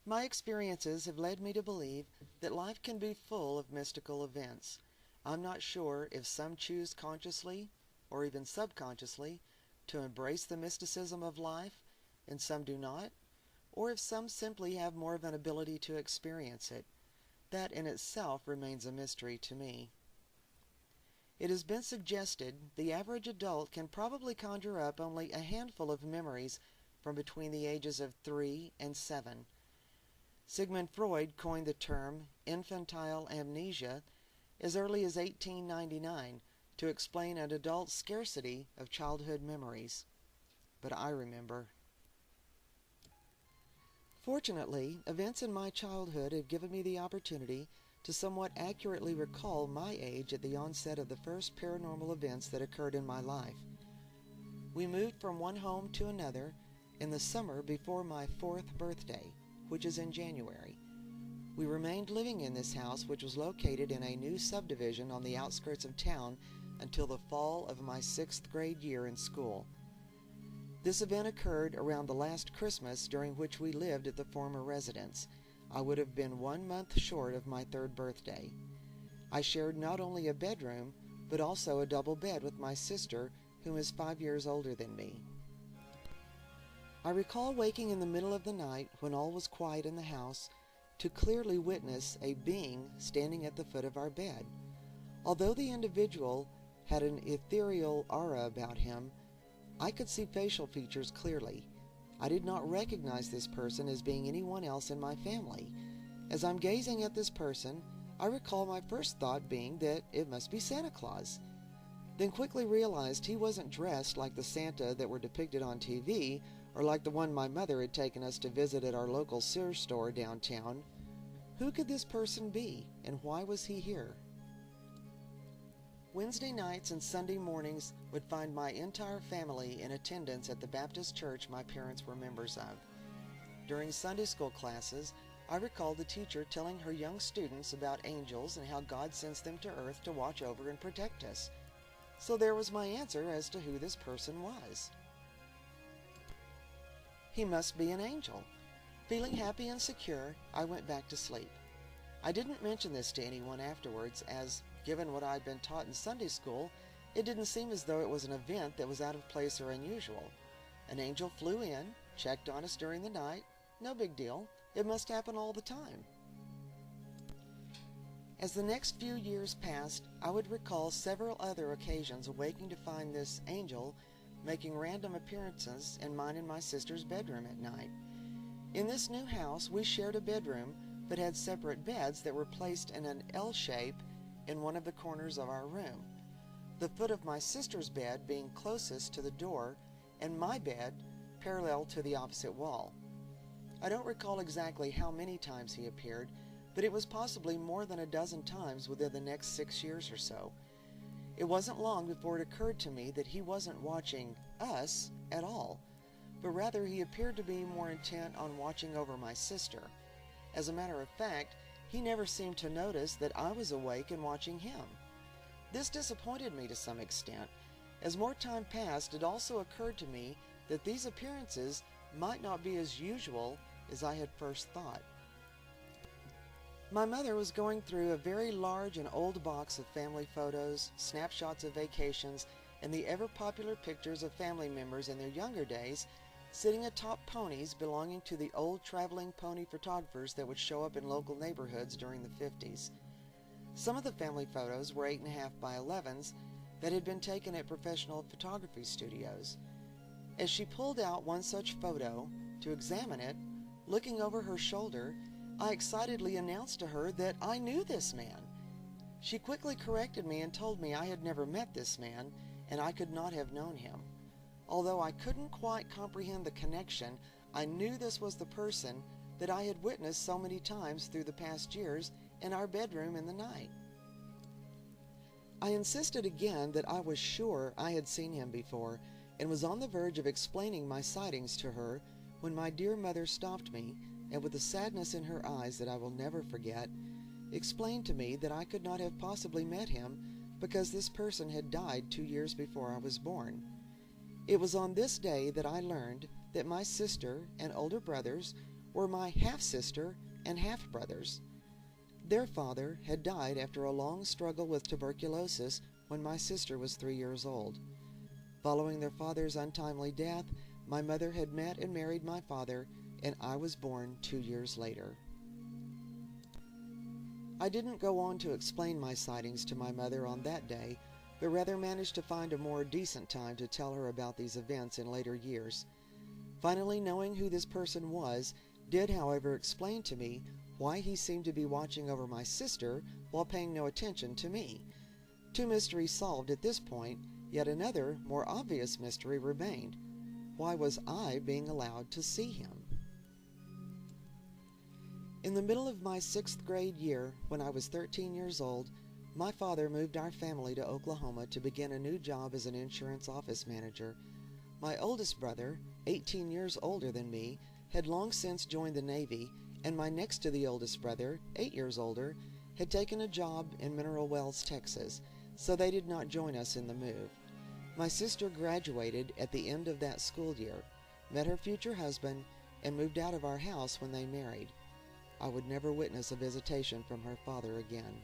My experiences have led me to believe that life can be full of mystical events. I'm not sure if some choose consciously, or even subconsciously, to embrace the mysticism of life, and some do not, or if some simply have more of an ability to experience it. That in itself remains a mystery to me. It has been suggested the average adult can probably conjure up only a handful of memories from between the ages of 3 and 7. Sigmund Freud coined the term infantile amnesia as early as 1899 to explain an adult's scarcity of childhood memories. But I remember. Fortunately, events in my childhood have given me the opportunity to somewhat accurately recall my age at the onset of the first paranormal events that occurred in my life. We moved from one home to another in the summer before my 4th birthday, which is in January. We remained living in this house, which was located in a new subdivision on the outskirts of town, until the fall of my 6th grade year in school. This event occurred around the last Christmas during which we lived at the former residence. I would have been 1 month short of my 3rd birthday. I shared not only a bedroom, but also a double bed with my sister, who is 5 years older than me. I recall waking in the middle of the night, when all was quiet in the house, to clearly witness a being standing at the foot of our bed. Although the individual had an ethereal aura about him, I could see facial features clearly. I did not recognize this person as being anyone else in my family. As I'm gazing at this person, I recall my first thought being that it must be Santa Claus. Then quickly realized he wasn't dressed like the Santa that were depicted on TV, or like the one my mother had taken us to visit at our local Sears store downtown. Who could this person be, and why was he here? Wednesday nights and Sunday mornings would find my entire family in attendance at the Baptist church my parents were members of. During Sunday school classes, I recall the teacher telling her young students about angels and how God sends them to earth to watch over and protect us. So there was my answer as to who this person was. He must be an angel. Feeling happy and secure, I went back to sleep. I didn't mention this to anyone afterwards, as, given what I'd been taught in Sunday school, it didn't seem as though it was an event that was out of place or unusual. An angel flew in, checked on us during the night. No big deal. It must happen all the time. As the next few years passed, I would recall several other occasions awaking to find this angel making random appearances in mine and my sister's bedroom at night. In this new house, we shared a bedroom, but had separate beds that were placed in an L shape in one of the corners of our room, the foot of my sister's bed being closest to the door, and my bed parallel to the opposite wall. I don't recall exactly how many times he appeared, but it was possibly more than a dozen times within the next 6 years or so. It wasn't long before it occurred to me that he wasn't watching us at all, but rather he appeared to be more intent on watching over my sister. As a matter of fact, he never seemed to notice that I was awake and watching him. This disappointed me to some extent. As more time passed, it also occurred to me that these appearances might not be as usual as I had first thought. My mother was going through a very large and old box of family photos, snapshots of vacations, and the ever-popular pictures of family members in their younger days sitting atop ponies belonging to the old traveling pony photographers that would show up in local neighborhoods during the 50s. Some of the family photos were 8.5 by 11s that had been taken at professional photography studios. As she pulled out one such photo to examine it, looking over her shoulder, I excitedly announced to her that I knew this man. She quickly corrected me and told me I had never met this man, and I could not have known him. Although I couldn't quite comprehend the connection, I knew this was the person that I had witnessed so many times through the past years in our bedroom in the night. I insisted again that I was sure I had seen him before, and was on the verge of explaining my sightings to her when my dear mother stopped me, and with a sadness in her eyes that I will never forget, explained to me that I could not have possibly met him because this person had died 2 years before I was born. It was on this day that I learned that my sister and older brothers were my half-sister and half-brothers. Their father had died after a long struggle with tuberculosis when my sister was 3 years old. Following their father's untimely death, my mother had met and married my father, and I was born 2 years later. I didn't go on to explain my sightings to my mother on that day, but rather managed to find a more decent time to tell her about these events in later years. Finally, knowing who this person was did, however, explain to me why he seemed to be watching over my sister while paying no attention to me. 2 mysteries solved at this point, yet another, more obvious mystery remained. Why was I being allowed to see him? In the middle of my 6th grade year, when I was 13 years old, my father moved our family to Oklahoma to begin a new job as an insurance office manager. My oldest brother, 18 years older than me, had long since joined the Navy, and my next to the oldest brother, 8 years older, had taken a job in Mineral Wells, Texas, so they did not join us in the move. My sister graduated at the end of that school year, met her future husband, and moved out of our house when they married. I would never witness a visitation from her father again.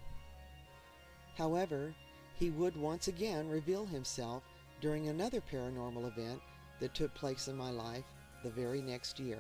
However, he would once again reveal himself during another paranormal event that took place in my life the very next year.